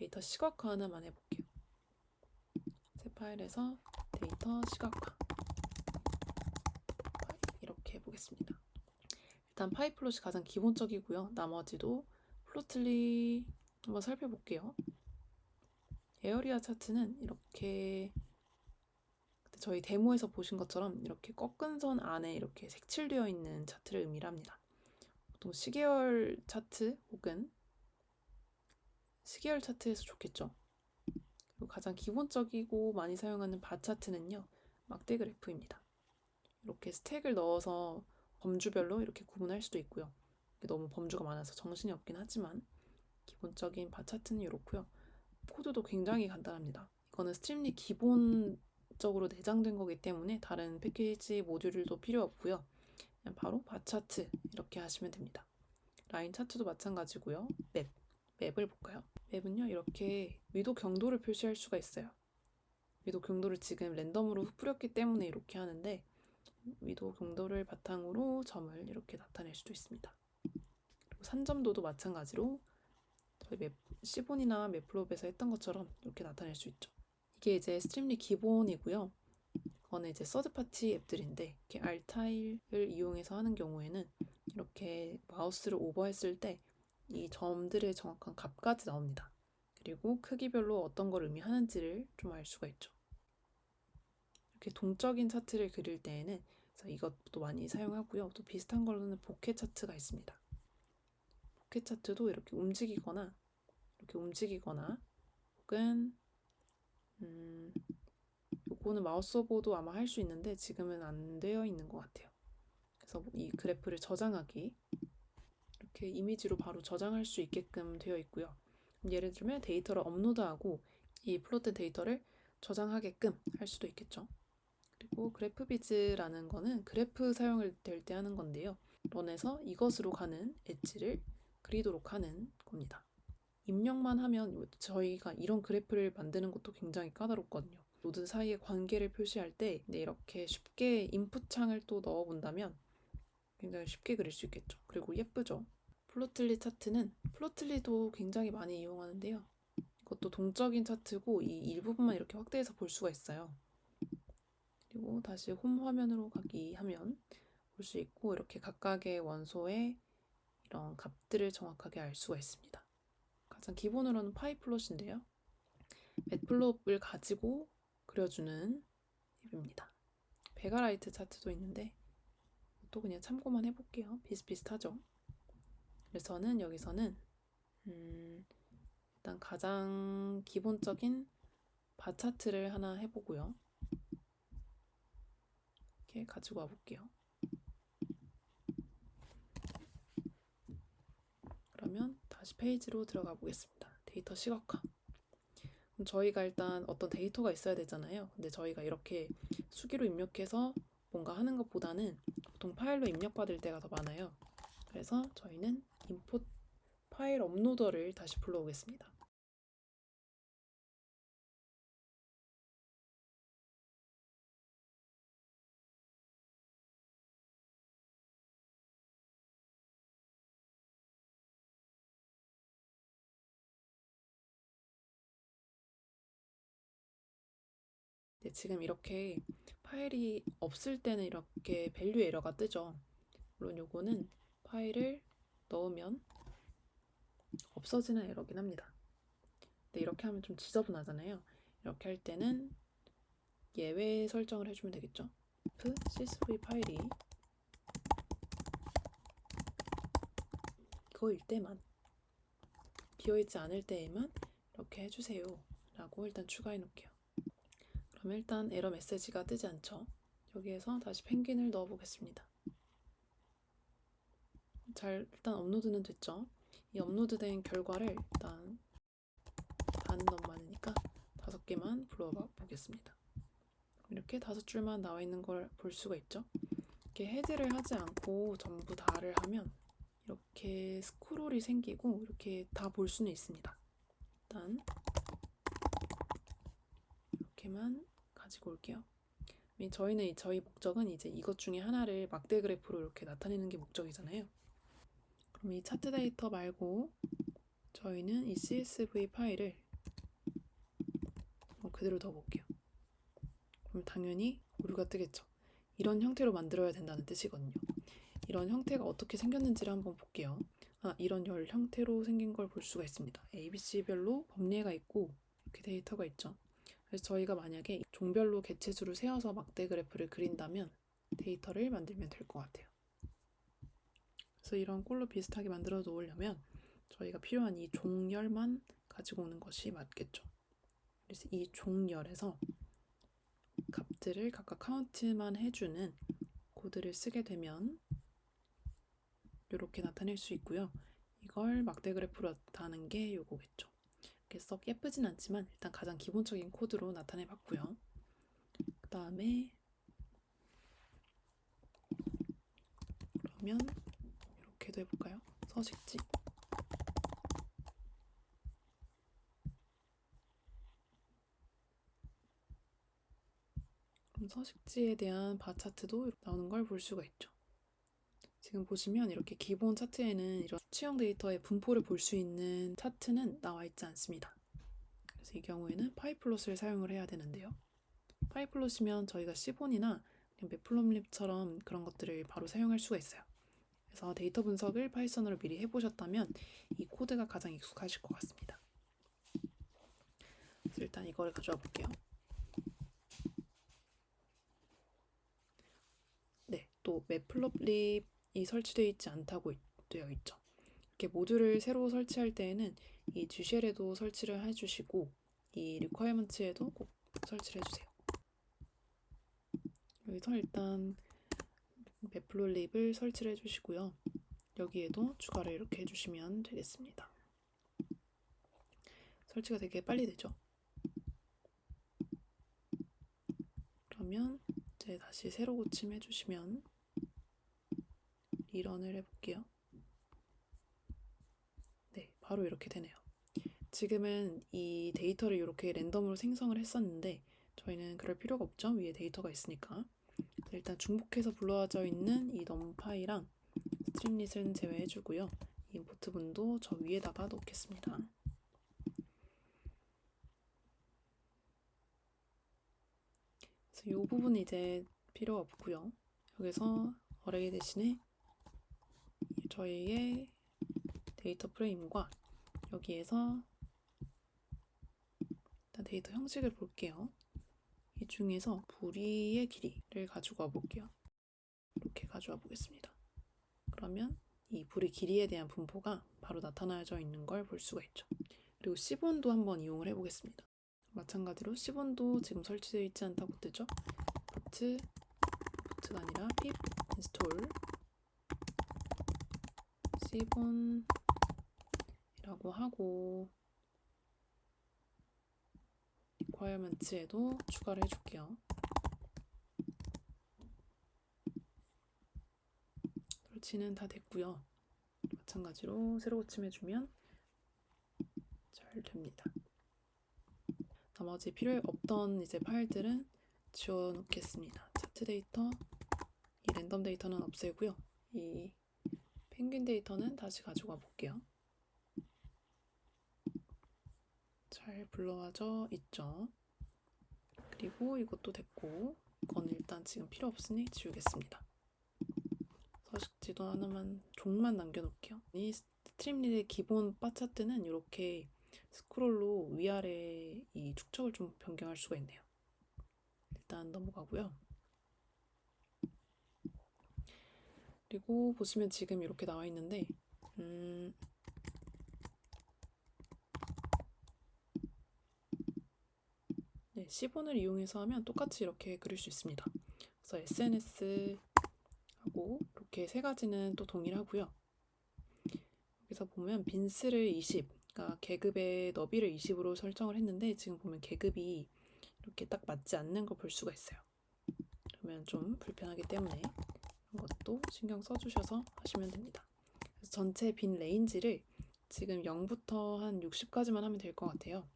데이터 시각화 하나만 해볼게요. 새 파일에서 데이터 시각화 이렇게 해보겠습니다. 일단 파이플롯이 가장 기본적이고요. 나머지도 플로틀리 한번 살펴볼게요. 에어리아 차트는 이렇게 저희 데모에서 보신 것처럼 이렇게 꺾은 선 안에 이렇게 색칠되어 있는 차트를 의미를 합니다. 보통 시계열 차트 혹은 시계열 차트에서 좋겠죠. 그리고 가장 기본적이고 많이 사용하는 바 차트는요, 막대 그래프입니다. 이렇게 스택을 넣어서 범주별로 이렇게 구분할 수도 있고요. 너무 범주가 많아서 정신이 없긴 하지만 기본적인 바 차트는 이렇고요. 코드도 굉장히 간단합니다. 이거는 스트림리 기본적으로 내장된 거기 때문에 다른 패키지 모듈도 필요 없고요. 그냥 바로 바 차트 이렇게 하시면 됩니다. 라인 차트도 마찬가지고요. 맵을 볼까요? 맵은요, 이렇게 위도 경도를 표시할 수가 있어요. 위도 경도를 지금 랜덤으로 뿌렸기 때문에 이렇게 하는데, 위도 경도를 바탕으로 점을 이렇게 나타낼 수도 있습니다. 그리고 산점도도 마찬가지로 저희 시본이나 맵플롭에서 했던 것처럼 이렇게 나타낼 수 있죠. 이게 이제 스트림리 기본이고요. 이거는 이제 서드파티 앱들인데, 이렇게 알타일을 이용해서 하는 경우에는 이렇게 마우스를 오버했을 때 이 점들의 정확한 값까지 나옵니다. 그리고 크기별로 어떤 걸 의미하는지를 좀 알 수가 있죠. 이렇게 동적인 차트를 그릴 때에는 그래서 이것도 많이 사용하고요. 또 비슷한 걸로는 보케 차트가 있습니다. 보케 차트도 이렇게 움직이거나 혹은 요거는 마우스 오버도 아마 할 수 있는데 지금은 안 되어 있는 것 같아요. 그래서 이 그래프를 저장하기 이렇게 이미지로 바로 저장할 수 있게끔 되어 있고요. 예를 들면 데이터를 업로드하고 이 플롯된 데이터를 저장하게끔 할 수도 있겠죠. 그리고 그래프비즈라는 거는 그래프 사용을 될 때 하는 건데요. 런에서 이것으로 가는 엣지를 그리도록 하는 겁니다. 입력만 하면 저희가 이런 그래프를 만드는 것도 굉장히 까다롭거든요. 노드 사이의 관계를 표시할 때 이렇게 쉽게 인풋 창을 또 넣어본다면 굉장히 쉽게 그릴 수 있겠죠. 그리고 예쁘죠. 플로틀리 차트는 플로틀리도 굉장히 많이 이용하는데요. 이것도 동적인 차트고 이 일부분만 이렇게 확대해서 볼 수가 있어요. 그리고 다시 홈 화면으로 가기 하면 볼 수 있고 이렇게 각각의 원소의 이런 값들을 정확하게 알 수가 있습니다. 가장 기본으로는 파이플롯인데요. 맷플롯을 가지고 그려주는 앱입니다. 베가라이트 차트도 있는데 또 그냥 참고만 해볼게요. 비슷비슷하죠. 그래서 저는 여기서는 일단 가장 기본적인 바 차트를 하나 해보고요. 이렇게 가지고 와볼게요. 그러면 다시 페이지로 들어가 보겠습니다. 데이터 시각화. 그럼 저희가 일단 어떤 데이터가 있어야 되잖아요. 근데 저희가 이렇게 수기로 입력해서 뭔가 하는 것보다는 보통 파일로 입력받을 때가 더 많아요. 그래서 저희는 import 파일 업로더를 다시 불러오겠습니다. 네, 지금 이렇게 파일이 없을 때는 이렇게 밸류 에러가 뜨죠. 물론 요거는 파일을 넣으면 없어지는 에러긴 합니다. 근데 이렇게 하면 좀 지저분하잖아요. 이렇게 할 때는 예외 설정을 해주면 되겠죠. csv 파일이 이거일 때만, 비어있지 않을 때에만 이렇게 해주세요 라고 일단 추가해 놓을게요. 그럼 일단 에러 메시지가 뜨지 않죠. 여기에서 다시 펭귄을 넣어 보겠습니다. 일단 업로드는 됐죠. 이 업로드된 결과를 일단 다는 너무 많으니까 5개만 불러봐 보겠습니다. 이렇게 5줄만 나와 있는 걸 볼 수가 있죠. 이렇게 헤드를 하지 않고 전부 다를 하면 이렇게 스크롤이 생기고 이렇게 다 볼 수는 있습니다. 일단 이렇게만 가지고 올게요. 저희 목적은 이제 이것 중에 하나를 막대 그래프로 이렇게 나타내는 게 목적이잖아요. 그럼 이 차트 데이터 말고 저희는 이 CSV 파일을 그대로 넣어볼게요. 그럼 당연히 오류가 뜨겠죠. 이런 형태로 만들어야 된다는 뜻이거든요. 이런 형태가 어떻게 생겼는지를 한번 볼게요. 이런 열 형태로 생긴 걸 볼 수가 있습니다. ABC별로 범례가 있고 이렇게 데이터가 있죠. 그래서 저희가 만약에 종별로 개체수를 세어서 막대 그래프를 그린다면 데이터를 만들면 될 것 같아요. 그래서 이런 꼴로 비슷하게 만들어 놓으려면 저희가 필요한 이 종열만 가지고 오는 것이 맞겠죠. 그래서 이 종열에서 값들을 각각 카운트만 해주는 코드를 쓰게 되면 이렇게 나타낼 수 있고요. 이걸 막대 그래프로 나타내는 게 요거겠죠. 썩 예쁘진 않지만 일단 가장 기본적인 코드로 나타내 봤고요. 그 다음에 그러면 이렇게도 해볼까요? 서식지. 그럼 서식지에 대한 바 차트도 나오는 걸 볼 수가 있죠. 지금 보시면 이렇게 기본 차트에는 이런 수치형 데이터의 분포를 볼 수 있는 차트는 나와 있지 않습니다. 그래서 이 경우에는 파이플롯을 사용을 해야 되는데요. 파이플롯이면 저희가 시본이나 매플로립처럼 그런 것들을 바로 사용할 수가 있어요. 그래서 데이터 분석을 파이썬으로 미리 해보셨다면 이 코드가 가장 익숙하실 것 같습니다. 그래서 일단 이거를 가져와 볼게요. 네, 또 매플로립이 설치되어 있지 않다고 되어 있죠. 이렇게 모듈을 새로 설치할 때에는 이 GCL에도 설치를 해주시고 이 requirements에도 꼭 설치를 해주세요. 여기서 일단 매플로립을 설치를 해주시고요. 여기에도 추가를 이렇게 해주시면 되겠습니다. 설치가 되게 빨리 되죠. 그러면 이제 다시 새로 고침해 주시면 리런을 해볼게요. 네, 바로 이렇게 되네요. 지금은 이 데이터를 이렇게 랜덤으로 생성을 했었는데 저희는 그럴 필요가 없죠. 위에 데이터가 있으니까. 일단 중복해서 불러져 있는 이 numPy랑 스트림릿은 제외해주고요. 임포트 분도 저 위에다가 놓겠습니다. 그래서 이 부분 이제 필요 없고요. 여기서 어레이 대신에 저희의 데이터 프레임과 여기에서 일단 데이터 형식을 볼게요. 이 중에서 부리의 길이를 가지고 와 볼게요. 이렇게 가져와 보겠습니다. 그러면 이 부리 길이에 대한 분포가 바로 나타나져 있는 걸 볼 수가 있죠. 그리고 시본도 한번 이용을 해보겠습니다. 마찬가지로 시본도 지금 설치되어 있지 않다고 뜨죠. 부트가 아니라 pip install 시본이라고 하고 requirements에도 추가를 해줄게요. 설치는 다 됐고요. 마찬가지로 새로 고침해주면 잘 됩니다. 나머지 필요 없던 이제 파일들은 지워놓겠습니다. 차트 데이터, 이 랜덤 데이터는 없애고요. 이 펭귄 데이터는 다시 가져가 볼게요. 잘 불러와져 있죠. 그리고 이것도 됐고 이건 일단 지금 필요 없으니 지우겠습니다. 서식지도 하나만 종만 남겨놓을게요. 이 스트림릿의 기본 바 차트는 이렇게 스크롤로 위아래 이 축척을 좀 변경할 수가 있네요. 일단 넘어가고요. 그리고 보시면 지금 이렇게 나와 있는데 네, 시본을 이용해서 하면 똑같이 이렇게 그릴 수 있습니다. 그래서 SNS하고 이렇게 세 가지는 또 동일하고요. 여기서 보면 빈스를 20, 그러니까 계급의 너비를 20으로 설정을 했는데 지금 보면 계급이 이렇게 딱 맞지 않는 걸 볼 수가 있어요. 그러면 좀 불편하기 때문에 이런 것도 신경 써주셔서 하시면 됩니다. 그래서 전체 빈 레인지를 지금 0부터 한 60까지만 하면 될 것 같아요.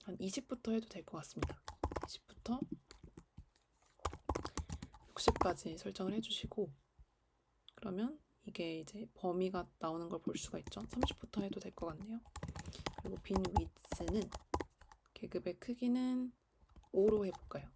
한 20부터 해도 될 것 같습니다. 20부터 60까지 설정을 해주시고 그러면 이게 이제 범위가 나오는 걸 볼 수가 있죠. 30부터 해도 될 것 같네요. 그리고 빈 위츠는 계급의 크기는 5로 해볼까요?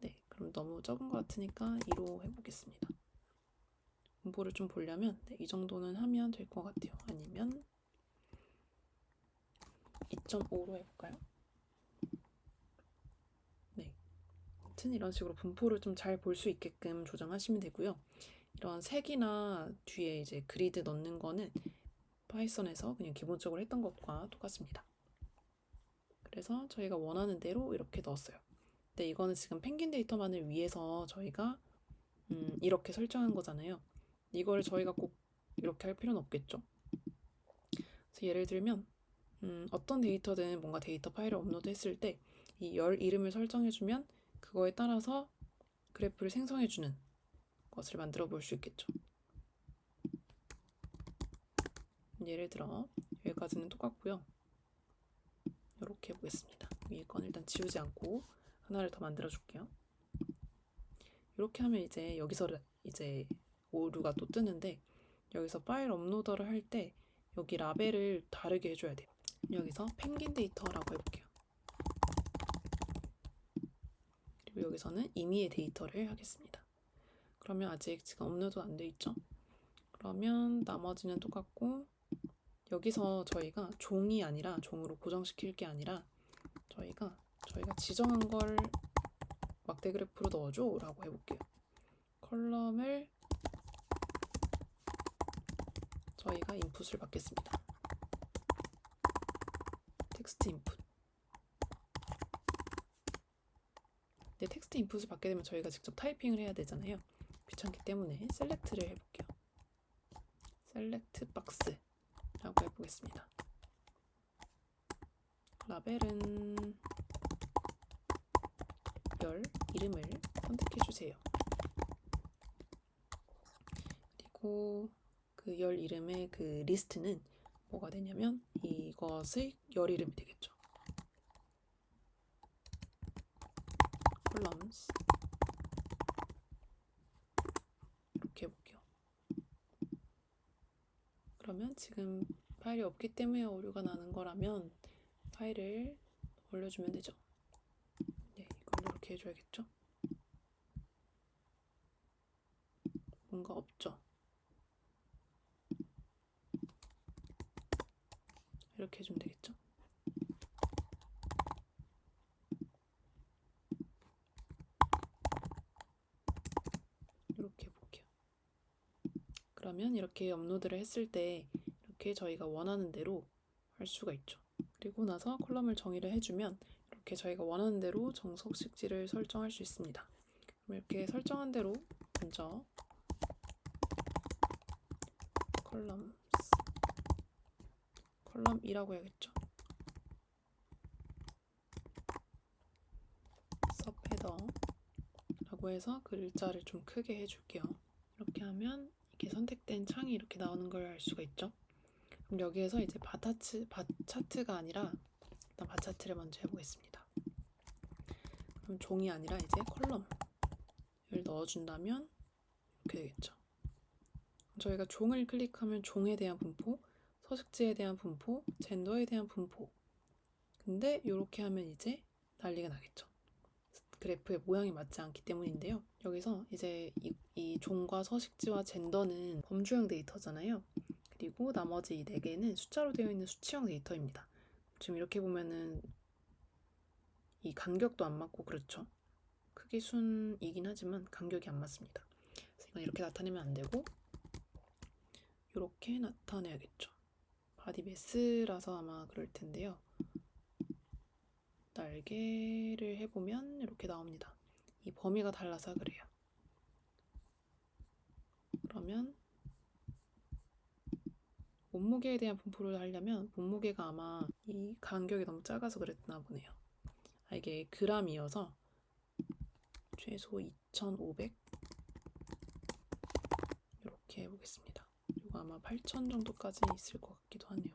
네, 그럼 너무 적은 것 같으니까 2로 해보겠습니다. 분포를 좀 보려면 이 정도는 하면 될 것 같아요. 아니면 2.5로 해볼까요? 네, 아무튼 이런 식으로 분포를 좀 잘 볼 수 있게끔 조정하시면 되고요. 이런 색이나 뒤에 이제 그리드 넣는 거는 파이썬에서 그냥 기본적으로 했던 것과 똑같습니다. 그래서 저희가 원하는 대로 이렇게 넣었어요. 근데 이거는 지금 펭귄 데이터만을 위해서 저희가 이렇게 설정한 거잖아요. 이거를 저희가 꼭 이렇게 할 필요는 없겠죠. 그래서 예를 들면 어떤 데이터든 뭔가 데이터 파일을 업로드했을 때 이 열 이름을 설정해주면 그거에 따라서 그래프를 생성해주는 것을 만들어 볼 수 있겠죠. 예를 들어 여기까지는 똑같고요. 이렇게 해보겠습니다. 위에 건 일단 지우지 않고 하나를 더 만들어 줄게요. 이렇게 하면 이제 여기서 이제 오류가 또 뜨는데 여기서 파일 업로더를 할 때 여기 라벨을 다르게 해줘야 돼요. 여기서 펭귄 데이터라고 해볼게요. 그리고 여기서는 임의의 데이터를 하겠습니다. 그러면 아직 지금 업로드 안 돼 있죠? 그러면 나머지는 똑같고 여기서 저희가 종이 아니라 종으로 고정시킬 게 아니라 저희가 지정한 걸 막대 그래프로 넣어줘 라고 해볼게요. 컬럼을 저희가 인풋을 받겠습니다. 텍스트 인풋. 근데 텍스트 인풋을 받게 되면 저희가 직접 타이핑을 해야 되잖아요. 귀찮기 때문에 셀렉트를 해볼게요. 셀렉트 박스라고 해보겠습니다. 라벨은 열 이름을 선택해주세요. 그리고 그 열 이름의 그 리스트는 뭐가 되냐면 이것의 열 이름이 되겠죠. columns 이렇게 해볼게요. 그러면 지금 파일이 없기 때문에 오류가 나는 거라면 파일을 올려주면 되죠. 네, 이걸 이렇게 해줘야겠죠. 뭔가 없죠. 이렇게 해주면 되겠죠. 이렇게 해볼게요. 그러면 이렇게 업로드를 했을 때 이렇게 저희가 원하는 대로 할 수가 있죠. 그리고 나서 컬럼을 정의를 해주면 이렇게 저희가 원하는 대로 정석식지를 설정할 수 있습니다. 그럼 이렇게 설정한 대로 먼저 컬럼2라고 해야겠죠. 서브헤더라고 해서 글자를 좀 크게 해줄게요. 이렇게 하면 이렇게 선택된 창이 이렇게 나오는 걸 알 수가 있죠. 그럼 여기에서 이제 바차트가 아니라 일단 바차트를 먼저 해보겠습니다. 그럼 종이 아니라 이제 컬럼을 넣어준다면 이렇게 되겠죠. 저희가 종을 클릭하면 종에 대한 분포, 서식지에 대한 분포, 젠더에 대한 분포. 근데 이렇게 하면 이제 난리가 나겠죠. 그래프의 모양이 맞지 않기 때문인데요. 여기서 이제 이 종과 서식지와 젠더는 범주형 데이터잖아요. 그리고 나머지 이 4개는 숫자로 되어 있는 수치형 데이터입니다. 지금 이렇게 보면은 이 간격도 안 맞고 그렇죠. 크기 순이긴 하지만 간격이 안 맞습니다. 그래서 이건 이렇게 나타내면 안 되고 이렇게 나타내야겠죠. 바디 매스라서 아마 그럴 텐데요. 날개를 해보면 이렇게 나옵니다. 이 범위가 달라서 그래요. 그러면 몸무게에 대한 분포를 하려면 몸무게가 아마 이 간격이 너무 작아서 그랬나 보네요. 이게 g이어서 최소 2500 이렇게 해보겠습니다. 그리고 아마 8000 정도까지는 있을 것 같기도 하네요.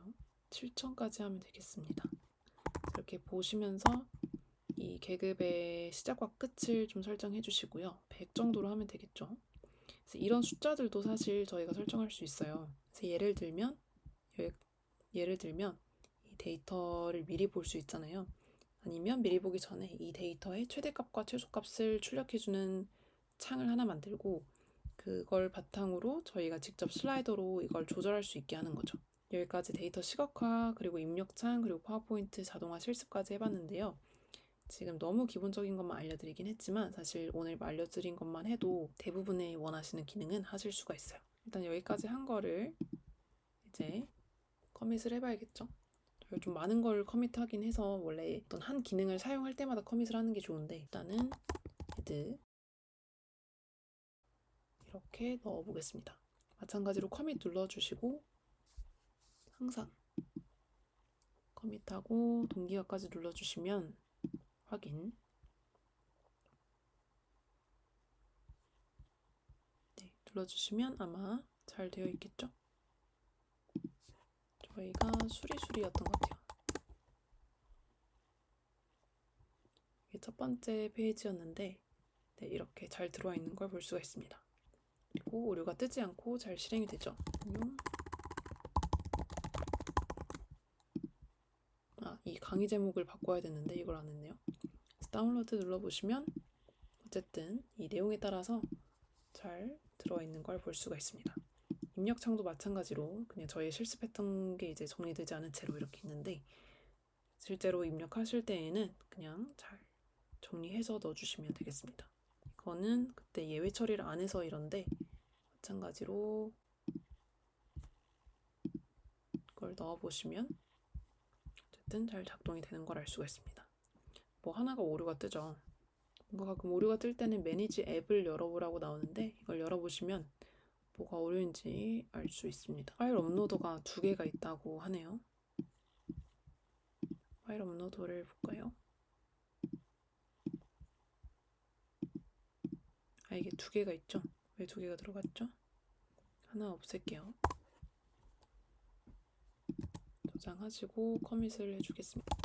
7000까지 하면 되겠습니다. 이렇게 보시면서 이 계급의 시작과 끝을 좀 설정해 주시고요. 100 정도로 하면 되겠죠. 그래서 이런 숫자들도 사실 저희가 설정할 수 있어요. 그래서 예를 들면 이 데이터를 미리 볼 수 있잖아요. 아니면 미리 보기 전에 이 데이터의 최대값과 최소값을 출력해주는 창을 하나 만들고 그걸 바탕으로 저희가 직접 슬라이더로 이걸 조절할 수 있게 하는 거죠. 여기까지 데이터 시각화, 그리고 입력창, 그리고 파워포인트 자동화 실습까지 해봤는데요. 지금 너무 기본적인 것만 알려드리긴 했지만 사실 오늘 알려드린 것만 해도 대부분의 원하시는 기능은 하실 수가 있어요. 일단 여기까지 한 거를 이제 커밋을 해봐야겠죠. 저희가 좀 많은 걸 커밋하긴 해서 원래 어떤 한 기능을 사용할 때마다 커밋을 하는 게 좋은데 일단은 헤드 이렇게 넣어보겠습니다. 마찬가지로 커밋 눌러주시고 항상 커밋하고 동기화까지 눌러주시면 확인. 네, 눌러주시면 아마 잘 되어 있겠죠? 저희가 수리수리였던 것 같아요. 이게 첫 번째 페이지였는데 네, 이렇게 잘 들어와 있는 걸 볼 수가 있습니다. 그리고 오류가 뜨지 않고 잘 실행이 되죠. 이 강의 제목을 바꿔야 되는데 이걸 안 했네요. 다운로드 눌러보시면 어쨌든 이 내용에 따라서 잘 들어있는 걸 볼 수가 있습니다. 입력창도 마찬가지로 그냥 저희 실습했던 게 이제 정리되지 않은 채로 이렇게 있는데 실제로 입력하실 때에는 그냥 잘 정리해서 넣어주시면 되겠습니다. 이거는 그때 예외 처리를 안 해서 이런데 마찬가지로 이걸 넣어보시면 어쨌든 잘 작동이 되는 걸 알 수가 있습니다. 뭐 하나가 오류가 뜨죠. 뭔가 가끔 오류가 뜰 때는 매니지 앱을 열어보라고 나오는데 이걸 열어보시면 뭐가 오류인지 알 수 있습니다. 파일 업로더가 2개가 있다고 하네요. 파일 업로더를 볼까요? 이게 2개가 있죠? 왜 2개가 들어갔죠? 하나 없앨게요. 저장하시고 커밋을 해주겠습니다.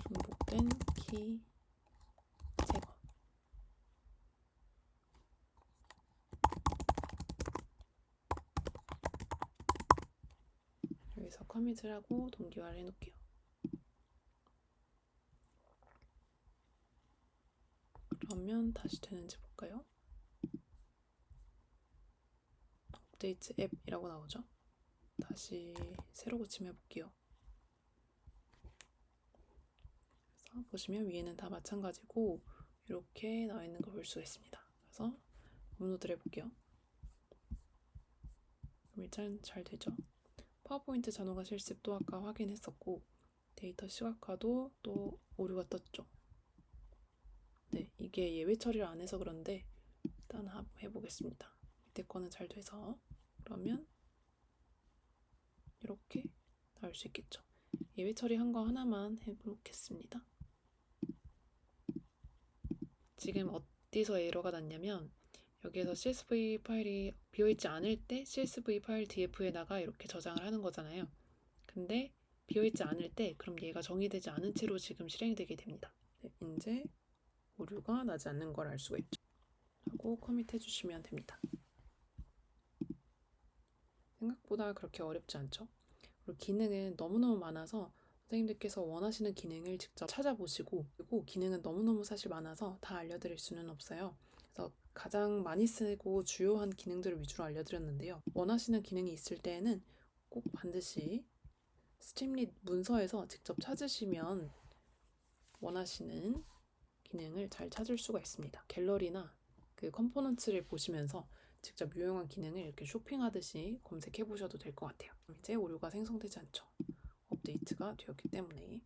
중복된 키 제거. 여기서 커밋을 하고 동기화를 해놓을게요. 그러면 다시 되는지 볼까요? 업데이트 앱이라고 나오죠? 다시 새로 고침해 볼게요. 그래서 보시면 위에는 다 마찬가지고 이렇게 나와 있는 걸 볼 수가 있습니다. 그래서 업로드를 해볼게요. 그럼 일단 잘 되죠? 파워포인트 자동화 실습도 아까 확인했었고 데이터 시각화도 또 오류가 떴죠. 네, 이게 예외 처리를 안 해서 그런데 일단 한번 해보겠습니다. 밑에 거는 잘 돼서 그러면 이렇게 나올 수 있겠죠. 예외 처리한 거 하나만 해보겠습니다. 지금 어디서 에러가 났냐면 여기에서 CSV 파일이 비어있지 않을 때 CSV 파일 DF에다가 이렇게 저장을 하는 거잖아요. 근데 비어있지 않을 때 그럼 얘가 정의되지 않은 채로 지금 실행이 되게 됩니다. 네, 이제 오류가 나지 않는 걸 알 수가 있죠. 하고 커밋 해주시면 됩니다. 생각보다 그렇게 어렵지 않죠? 그리고 기능은 너무너무 많아서 선생님들께서 원하시는 기능을 직접 찾아보시고 그리고 기능은 너무너무 사실 많아서 다 알려드릴 수는 없어요. 그래서 가장 많이 쓰고 주요한 기능들을 위주로 알려드렸는데요. 원하시는 기능이 있을 때에는 꼭 반드시 스트림릿 문서에서 직접 찾으시면 원하시는 기능을 잘 찾을 수가 있습니다. 갤러리나 그 컴포넌트를 보시면서 직접 유용한 기능을 이렇게 쇼핑하듯이 검색해 보셔도 될 것 같아요. 이제 오류가 생성되지 않죠. 업데이트가 되었기 때문에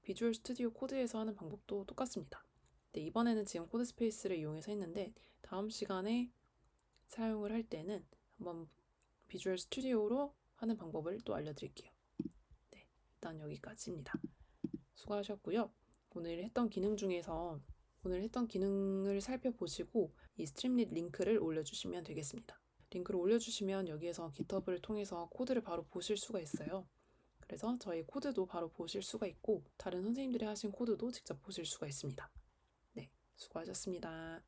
비주얼 스튜디오 코드에서 하는 방법도 똑같습니다. 네, 이번에는 지금 코드 스페이스를 이용해서 했는데 다음 시간에 사용을 할 때는 한번 비주얼 스튜디오로 하는 방법을 또 알려드릴게요. 네, 일단 여기까지입니다. 수고하셨고요. 오늘 했던 기능 중에서 오늘 했던 기능을 살펴보시고 이 스트림릿 링크를 올려주시면 되겠습니다. 링크를 올려주시면 여기에서 GitHub을 통해서 코드를 바로 보실 수가 있어요. 그래서 저희 코드도 바로 보실 수가 있고 다른 선생님들이 하신 코드도 직접 보실 수가 있습니다. 네, 수고하셨습니다.